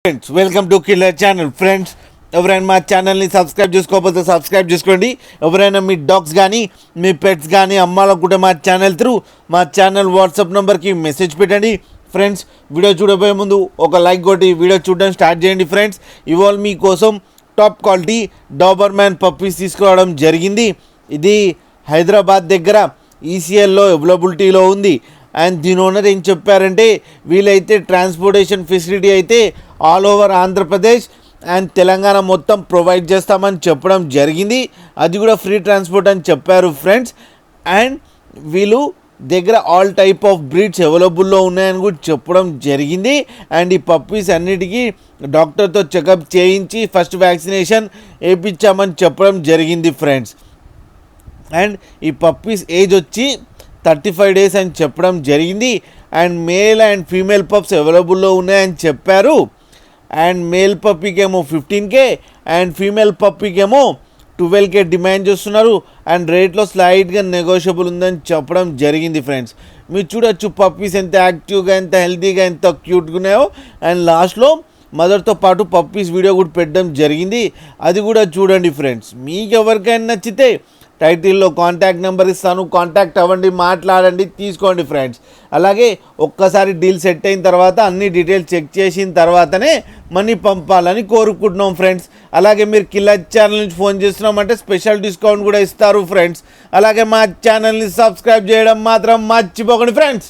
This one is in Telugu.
Friends welcome to killer channel. Friends ఎవరైనా మా ఛానల్ని సబ్స్క్రైబ్ చేసుకోకపోతే సబ్స్క్రైబ్ చేసుకోండి. ఎవరైనా మీ డాగ్స్ కానీ మీ పెట్స్ కానీ అమ్మాలనుకుంటే మా ఛానల్ త్రూ మా ఛానల్ వాట్సాప్ నెంబర్కి మెసేజ్ పెట్టండి. ఫ్రెండ్స్ వీడియో చూడబోయే ముందు ఒక లైక్ కొట్టి వీడియో చూడడం స్టార్ట్ చేయండి. ఫ్రెండ్స్ ఇవాళ మీకోసం టాప్ క్వాలిటీ డాబర్మ్యాన్ పప్పీస్ తీసుకురావడం జరిగింది. ఇది హైదరాబాద్ దగ్గర ఈసీఎల్లో అవైలబిలిటీలో ఉంది. అండ్ దీని ఓనర్ ఏం చెప్పారంటే వీలైతే ట్రాన్స్పోర్టేషన్ ఫెసిలిటీ అయితే all over Andhra Pradesh and Telangana మొత్తం ప్రొవైడ్ చేస్తామని చెప్పడం జరిగింది. అది కూడా ఫ్రీ ట్రాన్స్పోర్ట్ అని చెప్పారు ఫ్రెండ్స్. అండ్ వీళ్ళు దగ్గర ఆల్ టైప్ ఆఫ్ బ్రీడ్స్ అవైలబుల్లో ఉన్నాయని కూడా చెప్పడం జరిగింది. అండ్ ఈ పప్పీస్ అన్నిటికీ డాక్టర్తో చెకప్ చేయించి ఫస్ట్ వ్యాక్సినేషన్ వేయించామని చెప్పడం జరిగింది ఫ్రెండ్స్. అండ్ ఈ పప్పీస్ ఏజ్ వచ్చి 35 days అని చెప్పడం జరిగింది. And male and female pups అవైలబుల్లో ఉన్నాయని చెప్పారు. అండ్ మేల్ పప్పీకేమో 15K అండ్ ఫీమేల్ పప్పీకేమో 12K డిమాండ్ చేస్తున్నారు. అండ్ రేట్లో స్లైట్గా నెగోషియబుల్ ఉందని చెప్పడం జరిగింది ఫ్రెండ్స్. మీరు చూడొచ్చు పప్పీస్ ఎంత యాక్టివ్గా, ఎంత హెల్తీగా, ఎంత క్యూట్గా ఉన్నాయో. అండ్ లాస్ట్లో మదర్తో పాటు పప్పీస్ వీడియో కూడా పెట్టడం జరిగింది. అది కూడా చూడండి ఫ్రెండ్స్. మీకు ఎవరికైనా నచ్చితే టైటిల్లో కాంటాక్ట్ నెంబర్ ఇస్తాను, కాంటాక్ట్ అవ్వండి, మాట్లాడండి, తీసుకోండి ఫ్రెండ్స్. అలాగే ఒక్కసారి డీల్ సెట్ అయిన తర్వాత అన్ని డీటెయిల్స్ చెక్ చేసిన తర్వాతనే మనీ పంపాలని కోరుకుంటున్నాం ఫ్రెండ్స్. అలాగే మీరు కిల్లర్ ఛానల్ నుంచి ఫోన్ చేస్తున్నామంటే స్పెషల్ డిస్కౌంట్ కూడా ఇస్తారు ఫ్రెండ్స్. అలాగే మా ఛానల్ని సబ్స్క్రైబ్ చేయడం మాత్రం మర్చిపోకండి ఫ్రెండ్స్.